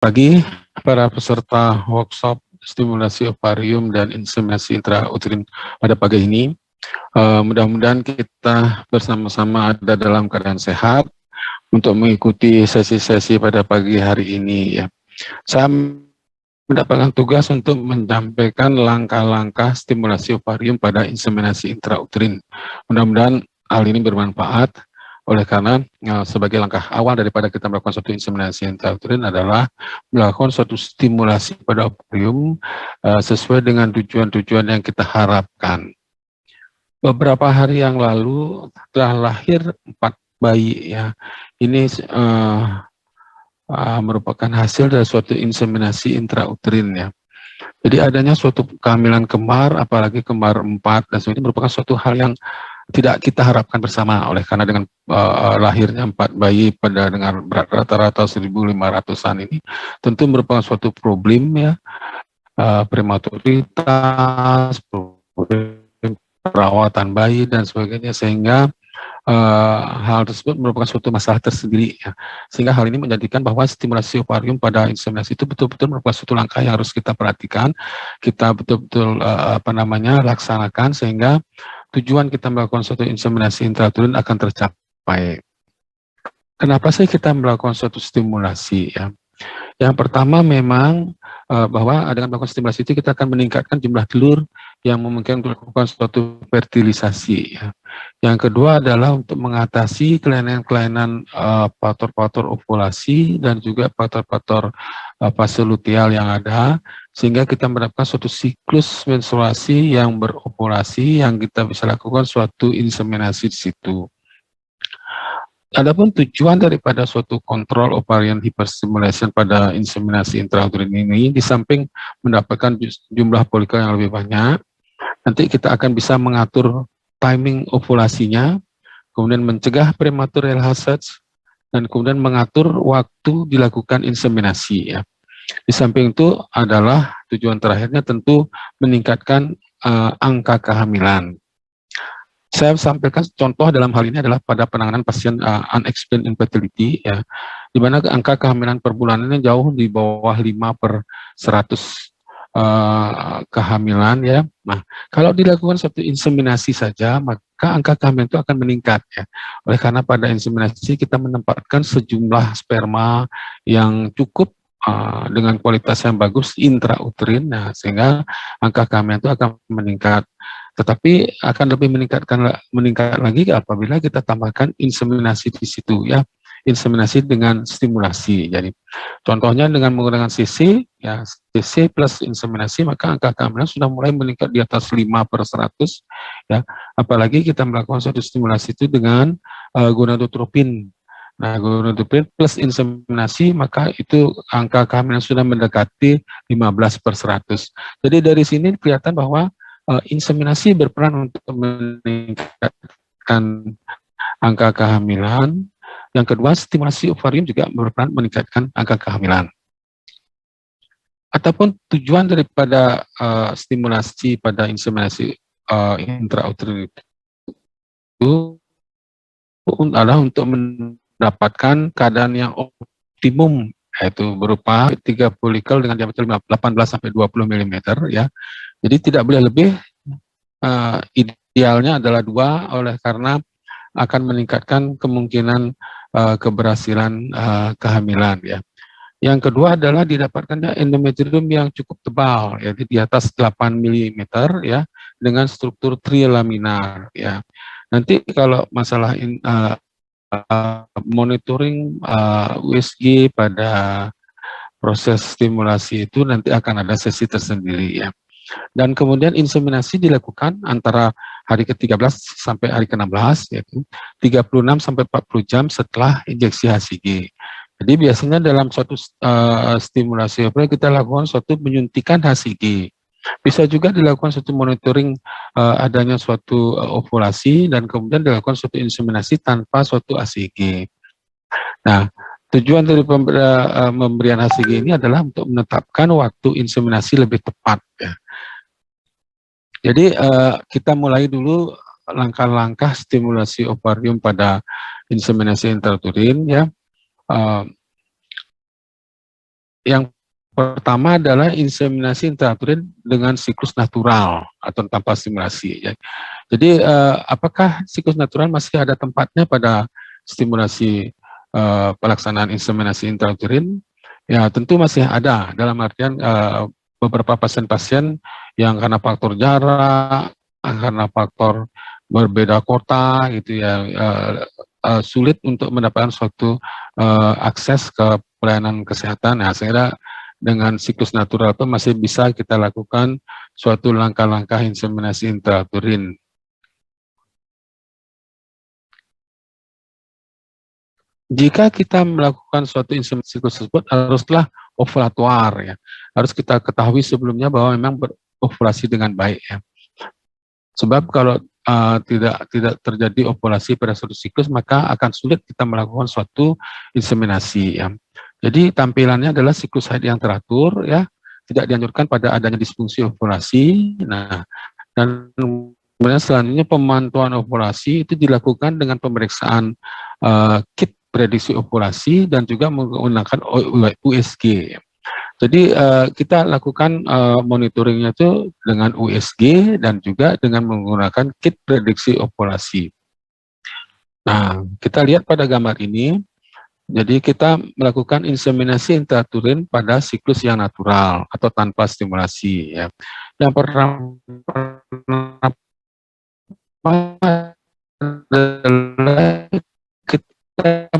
Pagi para peserta workshop stimulasi ovarium dan inseminasi intrauterin pada pagi ini. Mudah-mudahan kita bersama-sama ada dalam keadaan sehat untuk mengikuti sesi-sesi pada pagi hari ini ya. Saya mendapatkan tugas untuk menyampaikan langkah-langkah stimulasi ovarium pada inseminasi intrauterin. Mudah-mudahan hal ini bermanfaat. Oleh karena sebagai langkah awal daripada kita melakukan suatu inseminasi intrauterin adalah melakukan suatu stimulasi pada ovarium sesuai dengan tujuan-tujuan yang kita harapkan. Beberapa hari yang lalu telah lahir 4 bayi ya. Ini merupakan hasil dari suatu inseminasi intrauterin ya. Jadi adanya suatu kehamilan kembar, apalagi kembar 4, dan ini merupakan suatu hal yang tidak kita harapkan bersama. Oleh karena dengan lahirnya 4 bayi pada dengan berat rata-rata 1.500-an ini tentu merupakan suatu problem ya, prematuritas, perawatan bayi dan sebagainya, sehingga hal tersebut merupakan suatu masalah tersendiri ya. Sehingga hal ini menjadikan bahwa stimulasi ovarium pada inseminasi itu betul-betul merupakan suatu langkah yang harus kita perhatikan, kita betul-betul laksanakan sehingga tujuan kita melakukan suatu inseminasi intrauterin akan tercapai. Kenapa sih kita melakukan suatu stimulasi ya? Yang pertama memang bahwa dengan melakukan stimulasi itu kita akan meningkatkan jumlah telur yang memungkinkan untuk melakukan suatu fertilisasi ya. Yang kedua adalah untuk mengatasi kelainan-kelainan faktor-faktor ovulasi dan juga faktor-faktor fase luteal yang ada, sehingga kita mendapatkan suatu siklus menstruasi yang berovulasi yang kita bisa lakukan suatu inseminasi di situ. Adapun tujuan daripada suatu kontrol ovarian hyperstimulation pada inseminasi intrauterin ini, di samping mendapatkan jumlah folikel yang lebih banyak, nanti kita akan bisa mengatur timing ovulasinya, kemudian mencegah prematur LH, dan kemudian mengatur waktu dilakukan inseminasi ya. Di samping itu adalah tujuan terakhirnya tentu meningkatkan angka kehamilan. Saya sampaikan contoh dalam hal ini adalah pada penanganan pasien unexplained infertility ya, di mana angka kehamilan per bulanannya jauh di bawah 5/100 kehamilan ya. Nah, kalau dilakukan suatu inseminasi saja, maka angka kehamilan itu akan meningkat ya. Oleh karena pada inseminasi kita menempatkan sejumlah sperma yang cukup dengan kualitas yang bagus intrauterin, nah, sehingga angka kehamilan itu akan meningkat. Tetapi akan lebih meningkat lagi apabila kita tambahkan inseminasi di situ ya, inseminasi dengan stimulasi. Jadi contohnya dengan menggunakan CC ya, CC plus inseminasi, maka angka kehamilan sudah mulai meningkat di atas 5/100 ya. Apalagi kita melakukan suatu stimulasi itu dengan gonadotropin. Nah, gonadotropin plus inseminasi, maka itu angka kehamilan sudah mendekati 15/100. Jadi dari sini kelihatan bahwa inseminasi berperan untuk meningkatkan angka kehamilan. Yang kedua, stimulasi ovarium juga berperan meningkatkan angka kehamilan. Ataupun tujuan daripada stimulasi pada inseminasi intrauterin itu adalah untuk mendapatkan keadaan yang optimum, yaitu berupa 3 folikel dengan diameter 18-20 mm ya. Jadi tidak boleh lebih, idealnya adalah 2, oleh karena akan meningkatkan kemungkinan keberhasilan kehamilan ya. Yang kedua adalah didapatkannya endometrium yang cukup tebal, yaitu di atas 8 mm ya, dengan struktur trilaminar ya. Nanti kalau masalah monitoring USG pada proses stimulasi itu nanti akan ada sesi tersendiri ya. Dan kemudian inseminasi dilakukan antara hari ke-13 sampai hari ke-16, yaitu 36-40 jam setelah injeksi HCG. Jadi biasanya dalam suatu stimulasi ovarium kita lakukan suatu penyuntikan HCG. Bisa juga dilakukan suatu monitoring adanya suatu ovulasi, dan kemudian dilakukan suatu inseminasi tanpa suatu HCG. Nah, tujuan dari pemberian HCG ini adalah untuk menetapkan waktu inseminasi lebih tepat ya. Jadi kita mulai dulu langkah-langkah stimulasi ovarium pada inseminasi intrauterin ya. Yang pertama adalah inseminasi intrauterin dengan siklus natural atau tanpa stimulasi. Ya. Jadi apakah siklus natural masih ada tempatnya pada stimulasi pelaksanaan inseminasi intrauterin? Ya tentu masih ada, dalam artian beberapa pasien-pasien yang karena faktor jarak, karena faktor berbeda kota gitu ya, sulit untuk mendapatkan suatu akses ke pelayanan kesehatan. Nah, sehingga dengan siklus natural itu masih bisa kita lakukan suatu langkah-langkah inseminasi intrauterin. Jika kita melakukan suatu inseminasi siklus tersebut haruslah ovulatuar ya. Harus kita ketahui sebelumnya bahwa memang berovulasi dengan baik ya. Sebab kalau tidak terjadi ovulasi pada suatu siklus maka akan sulit kita melakukan suatu inseminasi ya. Jadi tampilannya adalah siklus haid yang teratur ya, tidak dianjurkan pada adanya disfungsi ovulasi. Nah, dan kemudian selanjutnya pemantauan ovulasi itu dilakukan dengan pemeriksaan kit prediksi ovulasi dan juga menggunakan USG. Jadi kita lakukan monitoringnya itu dengan USG dan juga dengan menggunakan kit prediksi ovulasi. Nah, kita lihat pada gambar ini, jadi kita melakukan inseminasi intrauterin pada siklus yang natural atau tanpa stimulasi. Ya. Yang pertama adalah kita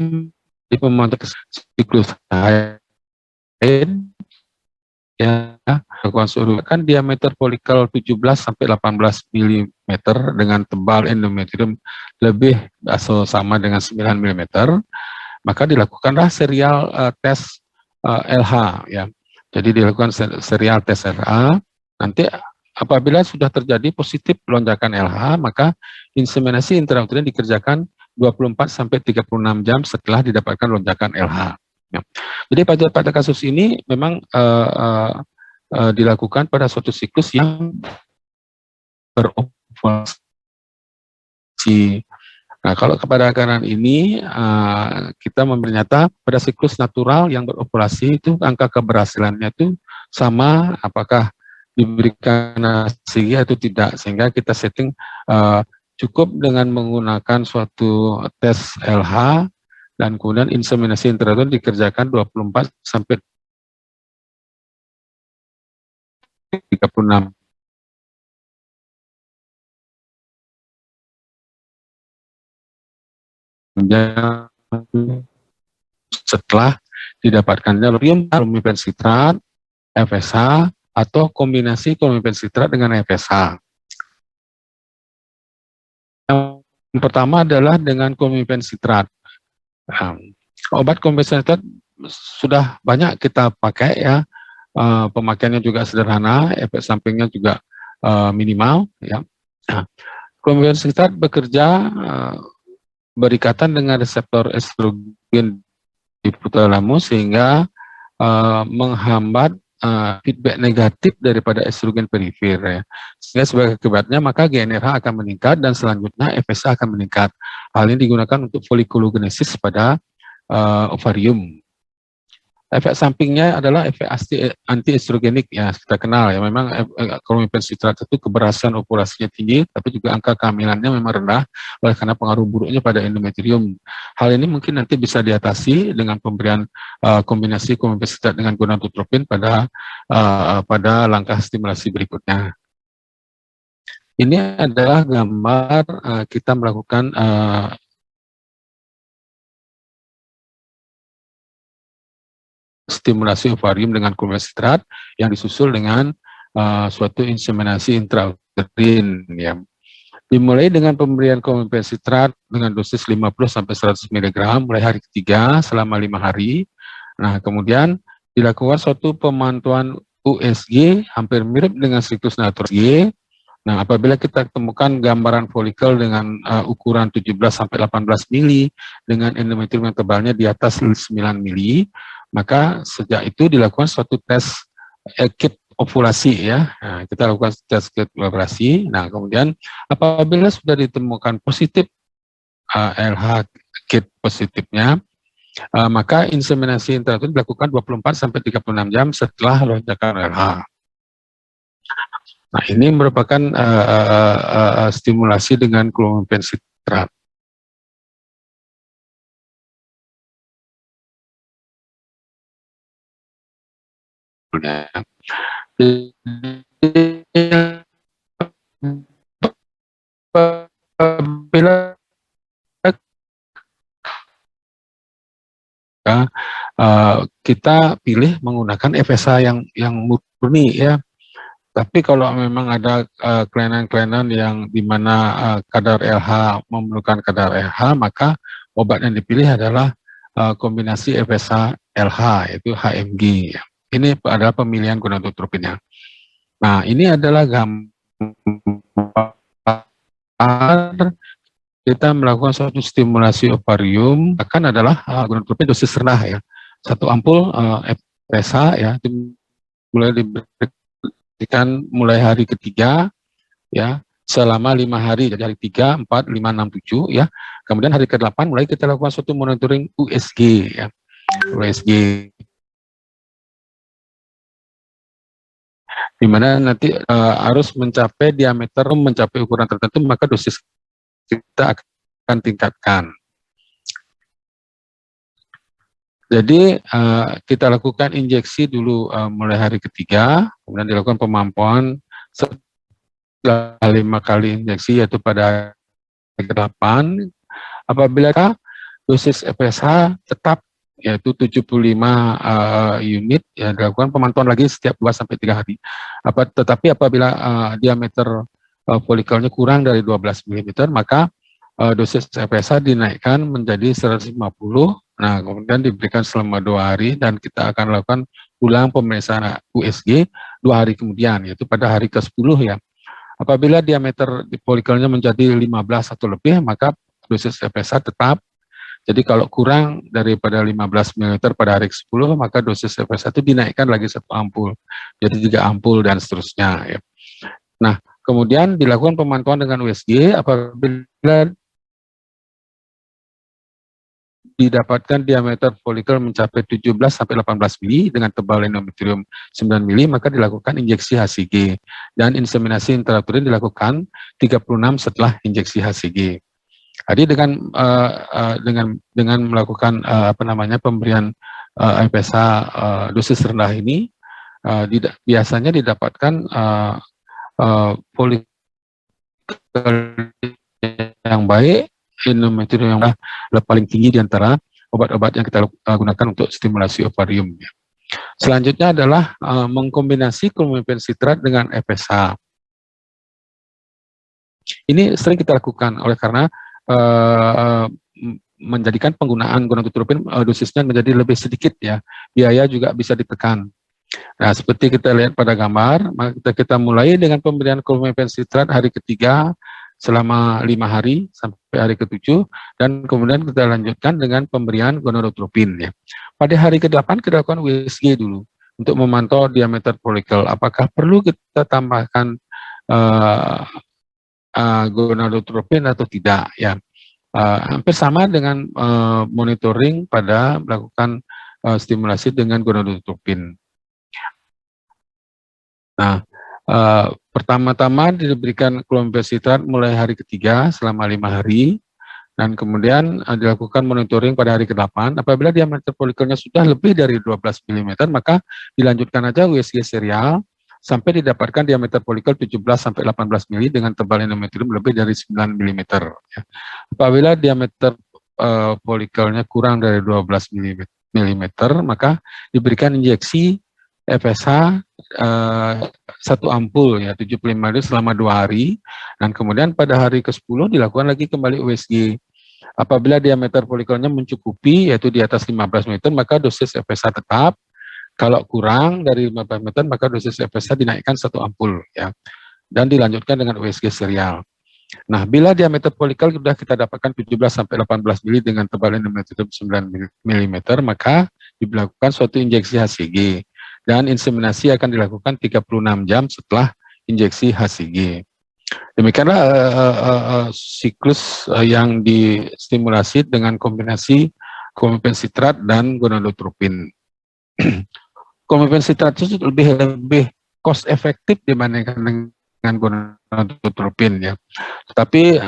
di pemantau siklus haid ya, kan diameter folikel 17 sampai 18 mm dengan tebal endometrium lebih atau sama dengan 9 mm, maka dilakukanlah serial tes LH ya. Jadi dilakukan serial tes LH. Nanti apabila sudah terjadi positif lonjakan LH, maka inseminasi intrauterin dikerjakan 24 sampai 36 jam setelah didapatkan lonjakan LH. Ya. Jadi pada kasus ini memang dilakukan pada suatu siklus yang berovulasi. Nah, kalau kepada kanan ini kita ternyata pada siklus natural yang berovulasi itu angka keberhasilannya itu sama apakah diberikan nasi atau tidak, sehingga kita setting cukup dengan menggunakan suatu tes LH dan kemudian inseminasi intrauterin dikerjakan 24 sampai 36 jam setelah didapatkannya klomipensitrat, FSH, atau kombinasi klomipensitrat dengan FSH. Yang pertama adalah dengan klomipensitrat. Obat klomipensitrat sudah banyak kita pakai ya, pemakaiannya juga sederhana, efek sampingnya juga minimal ya. Klomipensitrat bekerja berikatan dengan reseptor estrogen di hipotalamus sehingga menghambat feedback negatif daripada estrogen perifer ya. Sehingga sebagai akibatnya maka GnRH akan meningkat dan selanjutnya FSH akan meningkat. Hal ini digunakan untuk folikulogenesis pada ovarium. Efek sampingnya adalah efek anti-estrogenik ya, kita kenal ya. Memang klomipensitrat itu keberhasilan ovulasinya tinggi, tapi juga angka kehamilannya memang rendah oleh karena pengaruh buruknya pada endometrium. Hal ini mungkin nanti bisa diatasi dengan pemberian kombinasi klomipensitrat dengan gonadotropin pada langkah stimulasi berikutnya. Ini adalah gambar kita melakukan stimulasi ovarium dengan klomipensitrat yang disusul dengan suatu inseminasi intrauterin ya. Dimulai dengan pemberian klomipensitrat dengan dosis 50 sampai 100 mg mulai hari ketiga selama 5 hari. Nah, kemudian dilakukan suatu pemantauan USG hampir mirip dengan siklus natural. Nah, apabila kita temukan gambaran folikel dengan ukuran 17 sampai 18 mili dengan endometrium yang tebalnya di atas 9 mili, maka sejak itu dilakukan suatu tes kit ovulasi ya. Nah, kita lakukan tes kit ovulasi. Nah, kemudian apabila sudah ditemukan positif LH kit positifnya, Maka inseminasi intrauterin dilakukan 24 sampai 36 jam setelah lonjakan LH. Nah, ini merupakan stimulasi dengan clomipensitrat. Apabila kita pilih menggunakan FSH yang murni ya. Tapi kalau memang ada kelainan-kelainan yang dimana kadar LH memerlukan kadar LH, maka obat yang dipilih adalah kombinasi FSH LH, yaitu HMG. Ini adalah pemilihan gonadotropinnya. Nah, ini adalah gambar kita melakukan suatu stimulasi ovarium, akan adalah gonadotropin dosis rendah ya. Satu ampul FSH ya, mulai diberikan mulai hari ketiga ya, selama 5 hari, jadi hari 3, 4, 5, 6, 7 ya. Kemudian hari ke-8 mulai kita lakukan suatu monitoring USG ya. USG di mana nanti harus mencapai diameter, mencapai ukuran tertentu, maka dosis kita akan tingkatkan. Jadi kita lakukan injeksi dulu mulai hari ketiga, kemudian dilakukan pemantauan setelah 5 kali injeksi, yaitu pada hari ke-8. Apabila dosis FSH tetap yaitu 75 unit, ya dilakukan pemantauan lagi setiap 2-3 hari. Tetapi apabila diameter folikelnya kurang dari 12 mm, maka dosis FSH dinaikkan menjadi 150. Nah, kemudian diberikan selama 2 hari dan kita akan lakukan ulang pemeriksaan USG 2 hari kemudian, yaitu pada hari ke-10 ya. Apabila diameter folikelnya menjadi 15 atau lebih, maka dosis FSH tetap. Jadi kalau kurang daripada 15 ml pada hari ke-10, maka dosis FSH itu dinaikkan lagi 1 ampul, jadi 3 ampul dan seterusnya ya. Nah, kemudian dilakukan pemantauan dengan USG apabila didapatkan diameter folikel mencapai 17-18 mili dengan tebal endometrium 9 mili, maka dilakukan injeksi HCG dan inseminasi intrauterin dilakukan 36 setelah injeksi HCG. Jadi dengan melakukan pemberian FSH dosis rendah ini biasanya didapatkan folikel yang baik, endometrium yang paling tinggi di antara obat-obat yang kita gunakan untuk stimulasi ovarium. Selanjutnya adalah mengkombinasi clomipensitrat dengan FSH. Ini sering kita lakukan oleh karena menjadikan penggunaan gonadotropin dosisnya menjadi lebih sedikit ya, biaya juga bisa ditekan. Nah, seperti kita lihat pada gambar, maka kita mulai dengan pemberian clomipensitrat hari ketiga selama 5 hari sampai hari ke-7, dan kemudian kita lanjutkan dengan pemberian gonadotropin ya. Pada hari ke-8 kita lakukan USG dulu untuk memantau diameter folikel, apakah perlu kita tambahkan gonadotropin atau tidak ya. Hampir sama dengan monitoring pada melakukan stimulasi dengan gonadotropin. Nah, pertama-tama diberikan clomipensitrat mulai hari ketiga selama 5 hari, dan kemudian dilakukan monitoring pada hari ke-8. Apabila diameter folikelnya sudah lebih dari 12 mm, maka dilanjutkan aja USG serial sampai didapatkan diameter folikel 17-18 mili dengan tebal endometrium lebih dari 9 mm. Ya. Apabila diameter folikelnya kurang dari 12 mm, maka diberikan injeksi FSH 1 ampul ya 75 ml selama 2 hari, dan kemudian pada hari ke-10 dilakukan lagi kembali USG. Apabila diameter folikelnya mencukupi yaitu di atas 15 mm, maka dosis FSH tetap. Kalau kurang dari 15 meter, maka dosis FSH dinaikkan 1 ampul ya, dan dilanjutkan dengan USG serial. Nah, bila diameter folikel sudah kita dapatkan 17-18 mili dengan tebal endometrium 9 mm, maka dilakukan suatu injeksi HCG dan inseminasi akan dilakukan 36 jam setelah injeksi HCG. Demikianlah siklus yang distimulasi dengan kombinasi Clomiphen sitrat dan gonadotropin. Clomiphen sitrat itu lebih cost efektif dibandingkan dengan gonadotropin ya. Tetapi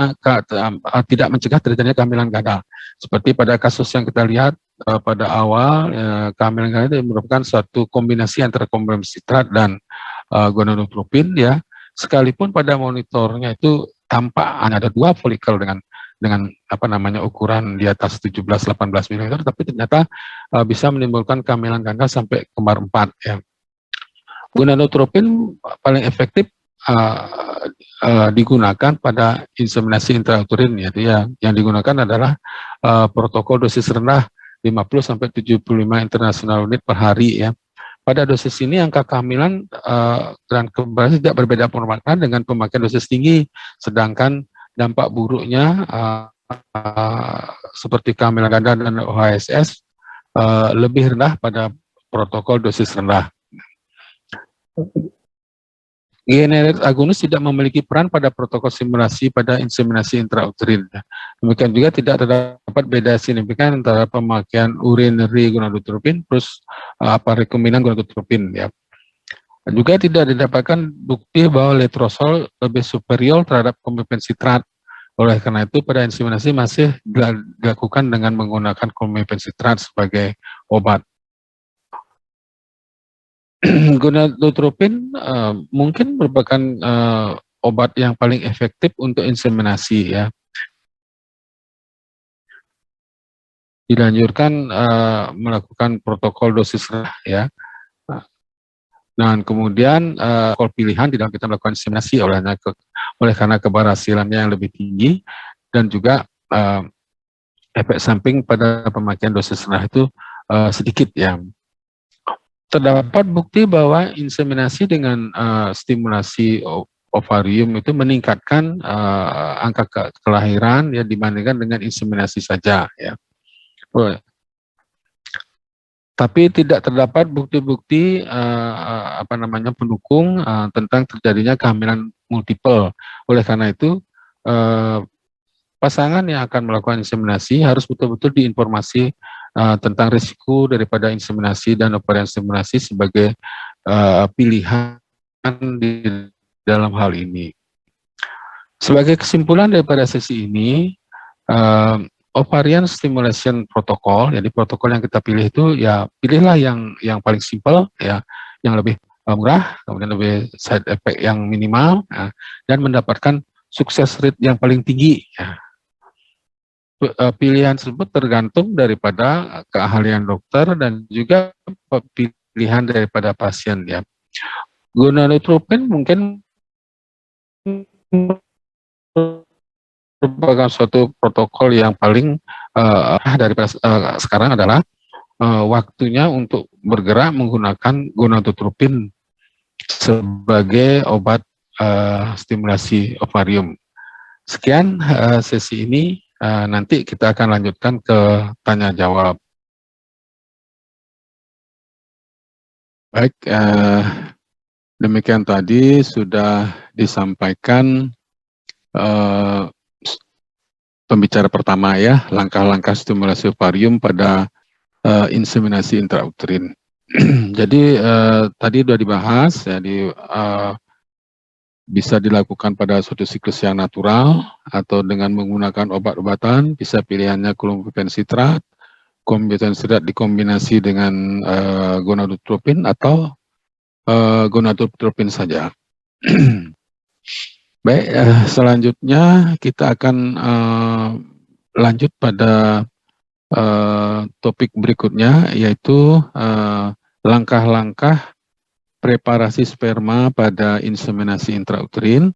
tidak mencegah terjadinya kehamilan gagal. Seperti pada kasus yang kita lihat pada awal, kehamilan gagal itu merupakan suatu kombinasi antara clomiphen sitrat dan gonadotropin ya. Sekalipun pada monitornya itu tampak hanya ada 2 folikel dengan apa namanya ukuran di atas 17-18 mm, tapi ternyata bisa menimbulkan kehamilan gagal sampai kembar 4 ya. Gonadotropin paling efektif digunakan pada inseminasi intrauterin, yaitu yang digunakan adalah protokol dosis rendah 50-75 international unit per hari ya. Pada dosis ini angka kehamilan dan kembaran tidak berbeda makna dengan pemakaian dosis tinggi, sedangkan dampak buruknya seperti kehamilan ganda dan OHSS lebih rendah pada protokol dosis rendah. GnRH agonis tidak memiliki peran pada protokol simulasi pada inseminasi intrauterin. Demikian juga tidak terdapat beda signifikan antara pemakaian urinary gonadotropin plus rekombinan gonadotropin ya. Juga tidak didapatkan bukti bahwa letrozol lebih superior terhadap clomiphen sitrat. Oleh karena itu pada inseminasi masih dilakukan dengan menggunakan clomiphen sitrat sebagai obat. Gonadotropin mungkin merupakan obat yang paling efektif untuk inseminasi ya. Dilanjutkan melakukan protokol dosis rendah ya. Dan kemudian protokol pilihan di dalam kita melakukan inseminasi oleh karena keberhasilannya yang lebih tinggi dan juga efek samping pada pemakaian dosis rendah itu sedikit ya. Terdapat bukti bahwa inseminasi dengan stimulasi ovarium itu meningkatkan angka kelahiran ya dibandingkan dengan inseminasi saja ya. Tapi tidak terdapat bukti-bukti pendukung tentang terjadinya kehamilan multiple. Oleh karena itu pasangan yang akan melakukan inseminasi harus betul-betul diinformasi tentang risiko daripada inseminasi dan ovarian stimulasi sebagai pilihan di dalam hal ini. Sebagai kesimpulan daripada sesi ini, ovarian stimulation protokol, jadi protokol yang kita pilih itu ya pilihlah yang paling simpel ya, yang lebih murah, kemudian lebih side effect yang minimal ya, dan mendapatkan sukses rate yang paling tinggi ya. Pilihan tersebut tergantung daripada keahlian dokter dan juga pilihan daripada pasien ya. Gonadotropin mungkin merupakan suatu protokol yang paling daripada sekarang adalah waktunya untuk bergerak menggunakan gonadotropin sebagai obat stimulasi ovarium. Sekian sesi ini. Nanti kita akan lanjutkan ke tanya jawab. Baik, demikian tadi sudah disampaikan pembicara pertama ya, langkah-langkah stimulasi ovarium pada inseminasi intrauterin. Jadi tadi sudah dibahas ya bisa dilakukan pada suatu siklus yang natural atau dengan menggunakan obat-obatan, bisa pilihannya clomiphen sitrat dikombinasi dengan gonadotropin atau gonadotropin saja. Baik, selanjutnya kita akan lanjut pada topik berikutnya, yaitu langkah-langkah preparasi sperma pada inseminasi intrauterin.